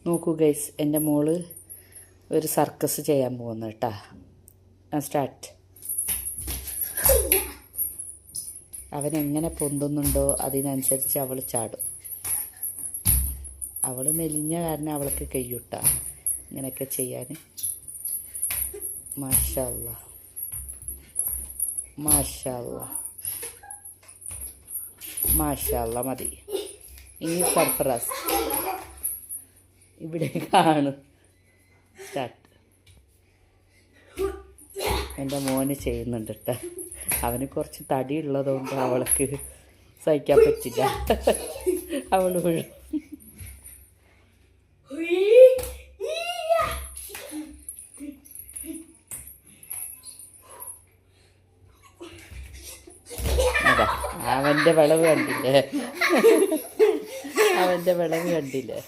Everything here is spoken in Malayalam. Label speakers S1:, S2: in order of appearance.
S1: നോക്കൂ ഗൈസ്, എൻ്റെ മോള് ഒരു സർക്കസ് ചെയ്യാൻ പോകുന്നു കേട്ടാ. സ്റ്റാർട്ട്. അവനെങ്ങനെ പൊന്തുന്നുണ്ടോ അതിനനുസരിച്ച് അവൾ ചാടും. അവൾ മെലിഞ്ഞ കാരണം അവൾക്ക് കഴിയൂട്ടാ ഇങ്ങനെയൊക്കെ ചെയ്യാൻ. മാഷാ അല്ലാ, മാഷാ അല്ലാ, മാഷാ അല്ലാ. മതി. ഇനി സർപ്രൈസ് ഇവിടെ കാണും. സ്റ്റാർട്ട്. എൻ്റെ മോന് ചെയ്യുന്നുണ്ട് കേട്ടോ. അവന് കുറച്ച് തടി ഉള്ളതുകൊണ്ട് അവൾക്ക് സഹിക്കാൻ പറ്റില്ല. അവൾ വീഴും. അതാ അവൻ്റെ വിളവ് കണ്ടില്ലേ, അവൻ്റെ വിളവ് കണ്ടില്ലേ.